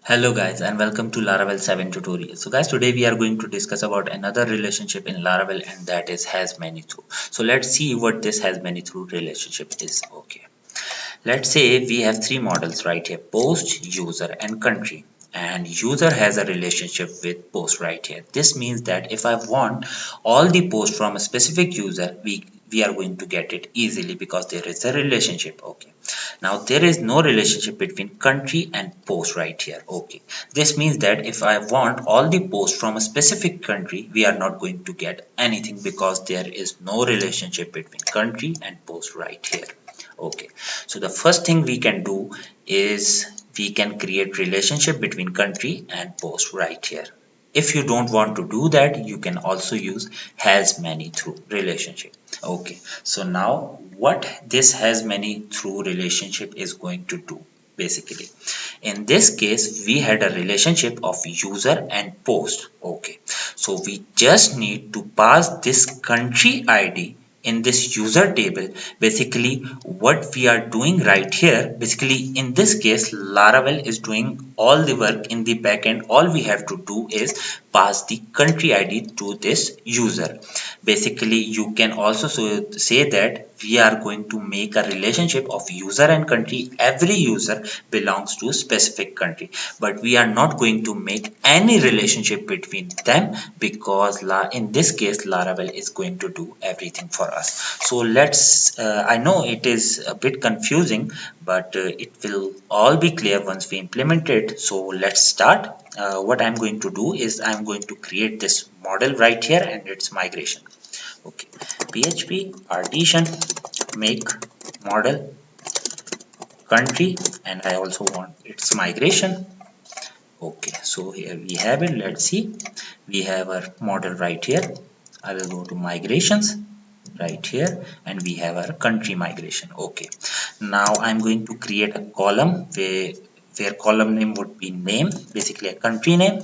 Hello guys and welcome to Laravel 7 tutorial. So guys, today we are going to discuss about another relationship in Laravel, and that is has many through. So let's see what this has many through relationship is. Okay. Let's say we have three models right here: post, user and country. And user has a relationship with post right here. This means that if I want all the posts from a specific user, we are going to get it easily because there is a relationship. Okay. Now there is no relationship between country and post right here. Okay. This means that if I want all the posts from a specific country, we are not going to get anything because there is no relationship between country and post right here. Okay, so the first thing we can do is we can create relationship between country and post right here. If you don't want to do that, you can also use has many through relationship. Okay, so now what this has many through relationship is going to do basically. In this case, we had a relationship of user and post. Okay, so we just need to pass this country ID in this user table. Basically what we are doing right here, basically in this case Laravel is doing all the work in the backend. All we have to do is pass the country ID to this user. Basically you can also say that we are going to make a relationship of user and country. Every user belongs to a specific country, but we are not going to make any relationship between them because in this case Laravel is going to do everything for us. So let's I know it is a bit confusing, but it will all be clear once we implement it. So let's start. What I'm going to do is I'm going to create this model right here and its migration. Okay, PHP artisan make model country, and I also want its migration. Okay, so here we have it. Let's see, we have our model right here. I will go to migrations right here, and we have our country migration. Okay, now I'm going to create a column where column name would be name, basically a country name,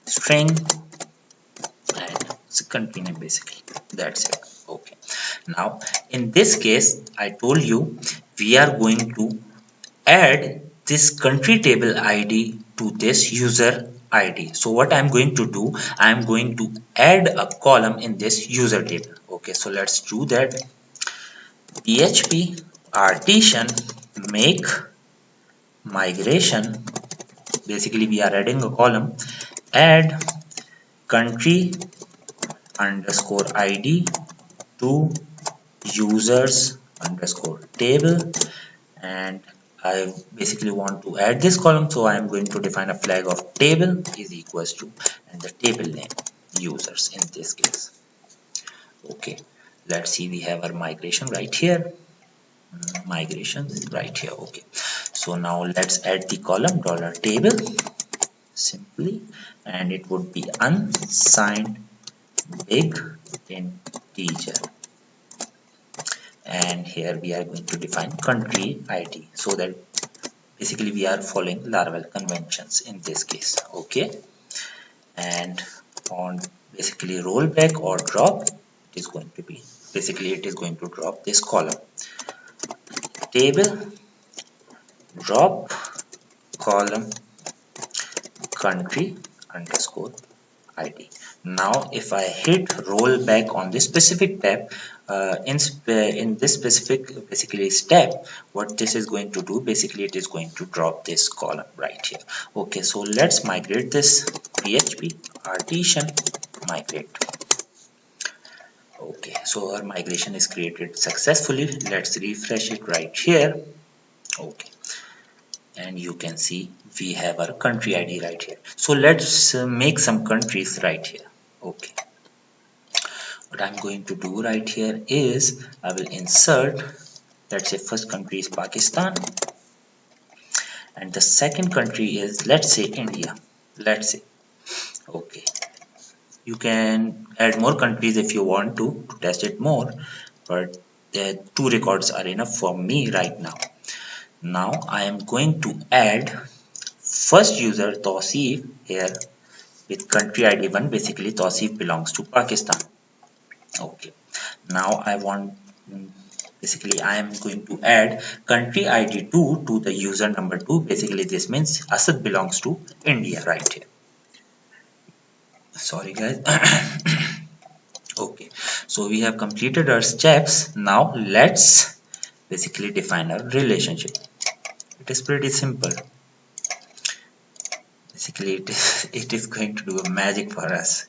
string, and it's a country name basically. That's it. Okay, now in this case I told you we are going to add this country table ID to this user ID. So what I'm going to do, I'm going to add a column in this user table. Okay, so let's do that. PHP artisan make migration. Basically we are adding a column, add country underscore ID to users underscore table, and I basically want to add this column, so I am going to define a flag of table is equals to and the table name users in this case. Okay, let's see, we have our migration right here. Migration right here. Okay, so now let's add the column dollar table simply, and it would be unsigned big integer, and here we are going to define country ID so that basically we are following Laravel conventions in this case. Okay, and on basically rollback or drop, it is going to be basically it is going to drop this column table drop column country underscore ID. Now if I hit rollback on this specific tab, in this specific basically step, what this is going to do, basically it is going to drop this column right here. Okay, so let's migrate this PHP artisan migrate. Okay, so our migration is created successfully. Let's refresh it right here. Okay, and you can see we have our country ID right here. So let's make some countries right here. Okay, what I'm going to do right here is I will insert, let's say first country is Pakistan, and the second country is, let's say, India. Let's say, okay, you can add more countries if you want to test it more, but the two records are enough for me right now. Now I am going to add first user Tausif here with country ID 1. Basically Tausif belongs to Pakistan. Okay, now I want Basically I am going to add country ID 2 to the user number 2. Basically this means Asad belongs to India right here. Sorry guys. Okay, so we have completed our steps. Now let's basically define our relationship. It is pretty simple. Basically it is going to do a magic for us.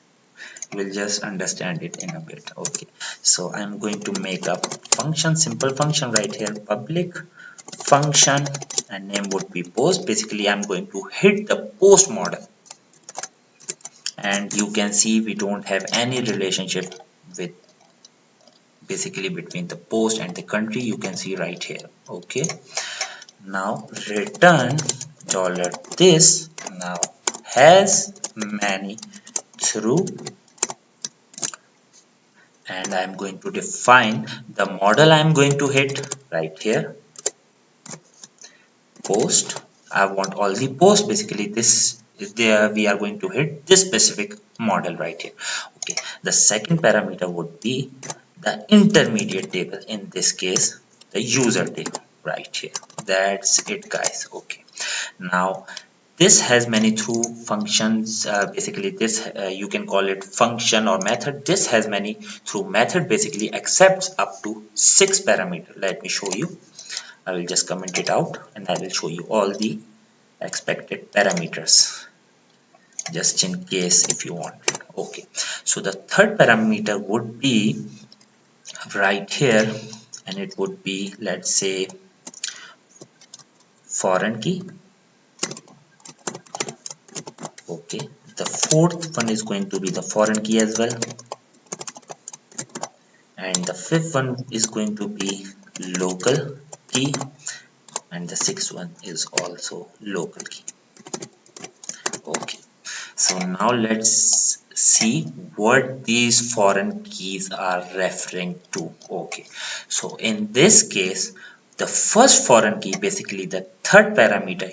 We'll just understand it in a bit. Okay, so I'm going to make a function, simple function right here, public function, and name would be post. Basically I'm going to hit the post model, and you can see we don't have any relationship with basically between the post and the country. You can see right here. Okay, now return dollar this now has many through, and I'm going to define the model I'm going to hit right here, post. I want all the post. Basically this is there, we are going to hit this specific model right here. Okay, the second parameter would be the intermediate table, in this case the user table right here. That's it guys. Okay, now this has many through functions. Basically this you can call it function or method. This has many through method, basically accepts up to 6 parameter. Let me show you. I will just comment it out and I will show you all the expected parameters just in case if you want. Okay, so the third parameter would be right here, and it would be, let's say, foreign key. Okay, the fourth one is going to be the foreign key as well, and the fifth one is going to be local key, and the sixth one is also local key. Okay, so now let's see what these foreign keys are referring to. Okay, so in this case the first foreign key, basically the third parameter,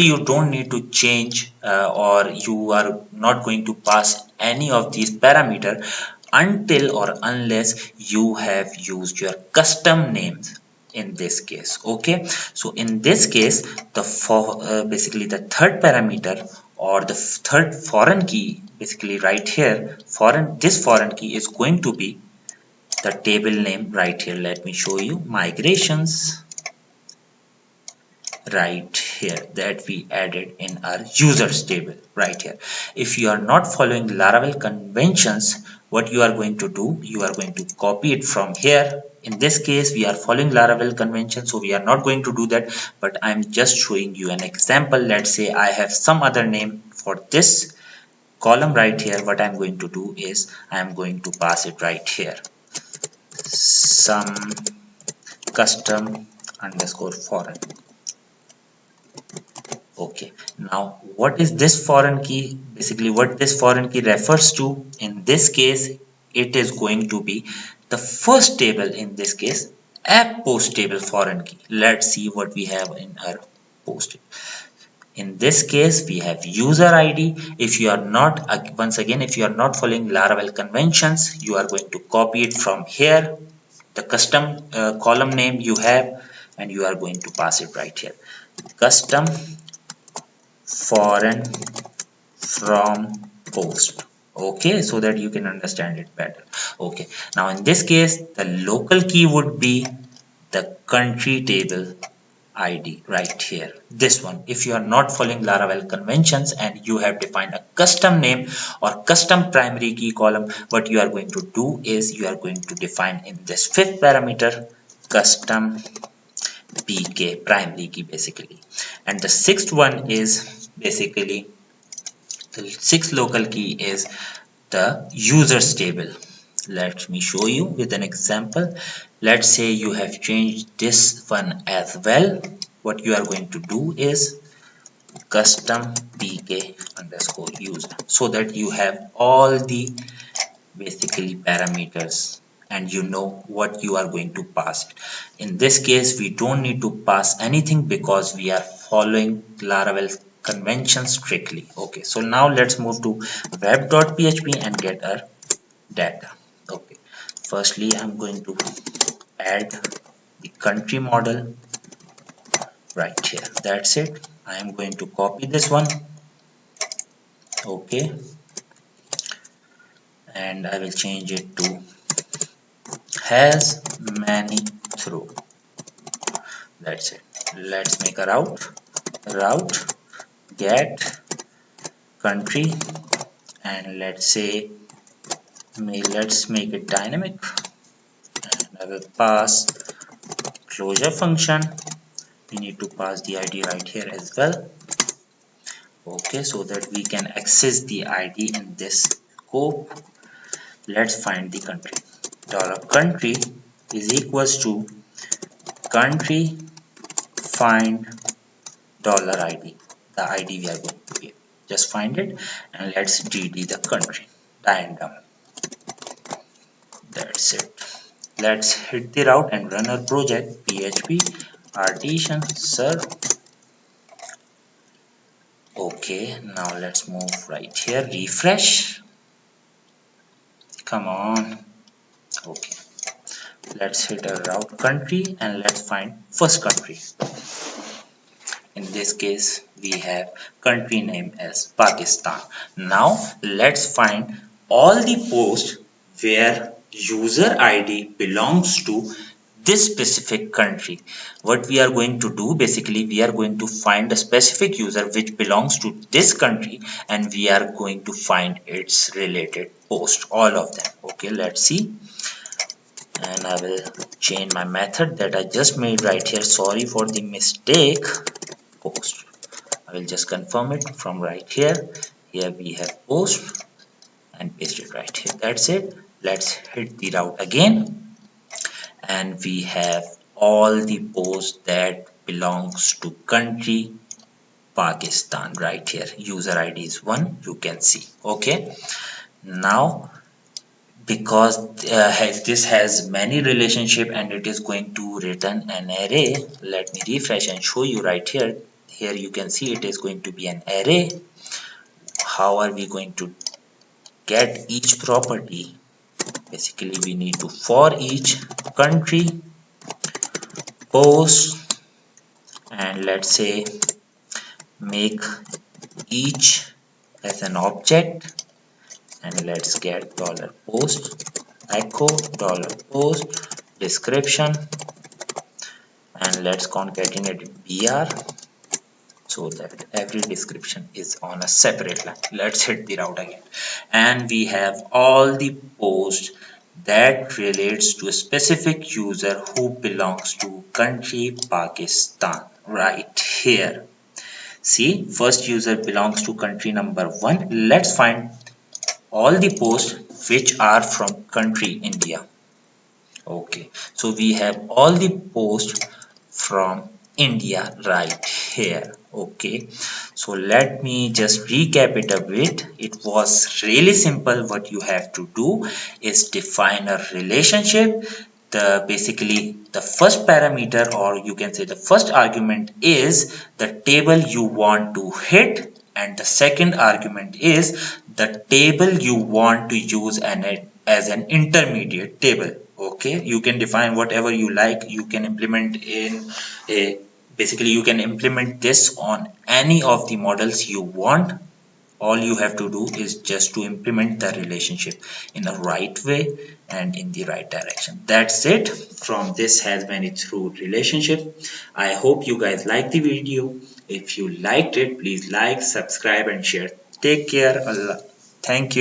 you don't need to change or you are not going to pass any of these parameter until or unless you have used your custom names in this case. Okay, so in this case the basically the third parameter or the third foreign key, basically right here, this foreign key is going to be the table name right here. Let me show you, migrations right here, that we added in our users table right here. If you are not following Laravel conventions, what you are going to do, you are going to copy it from here. In this case we are following Laravel convention, so we are not going to do that, but I'm just showing you an example. Let's say I have some other name for this column right here. What I'm going to do is I'm going to pass it right here, some custom underscore foreign. Okay, now what is this foreign key? Basically what this foreign key refers to, in this case it is going to be the first table, in this case app post table foreign key. Let's see what we have in our post. In this case we have user ID. If you are not, once again, if you are not following Laravel conventions, you are going to copy it from here, the custom column name you have, and you are going to pass it right here, custom foreign from post. Okay, so that you can understand it better. Okay, now in this case the local key would be the country table ID right here, this one. If you are not following Laravel conventions and you have defined a custom name or custom primary key column, what you are going to do is you are going to define in this fifth parameter custom pk primary key, basically. And the sixth one is basically, the sixth local key is the users table. Let me show you with an example. Let's say you have changed this one as well. What you are going to do is custom pk underscore user, so that you have all the basically parameters and you know what you are going to pass it. In this case we don't need to pass anything because we are following Laravel convention strictly. Okay, so now let's move to web.php and get our data. Okay, firstly I'm going to add the country model right here. That's it. I am going to copy this one. Okay, and I will change it to has many through. That's it. Let's make a route get country, and let's make it dynamic, and I will pass closure function. We need to pass the ID right here as well. Okay, so that we can access the ID in this scope. Let's find the country. $country is equals to country find $ID, the ID we are going to give. Just find it and let's dd the country random. That's it. Let's hit the route and run our project. PHP artisan serve. Okay, now let's move right here. Refresh. Come on. Okay, let's hit a route country and let's find first country. In this case we have country name as Pakistan. Now let's find all the posts where user ID belongs to this specific country. What we are going to do, basically we are going to find a specific user which belongs to this country, and we are going to find its related post, all of them. Okay, let's see. And I will change my method that I just made right here. Sorry for the mistake. Post. I will just confirm it from right here. Here we have post and paste it right here. That's it. Let's hit the route again, and we have all the posts that belongs to country Pakistan right here. User ID is 1, you can see. Okay, now because this has many relationship and it is going to return an array, let me refresh and show you right here. Here you can see it is going to be an array. How are we going to get each property? Basically we need to for each country post, and let's say make each as an object, and let's get $post echo $post description, and let's concatenate it br so that every description is on a separate line. Let's hit the route again, and we have all the posts that relates to a specific user who belongs to country Pakistan right here. See, first user belongs to country number 1. Let's find all the posts which are from country India. Okay, so we have all the posts from India right here. Okay, so let me just recap it a bit. It was really simple. What you have to do is define a relationship. Basically the first parameter, or you can say the first argument, is the table you want to hit, and the second argument is the table you want to use as an intermediate table. Okay, you can define whatever you like. You can implement basically you can implement this on any of the models you want. All you have to do is just to implement the relationship in the right way and in the right direction. That's it from this has many through relationship. I hope you guys like the video. If you liked it, please like, subscribe and share. Take care. Allah. Thank you.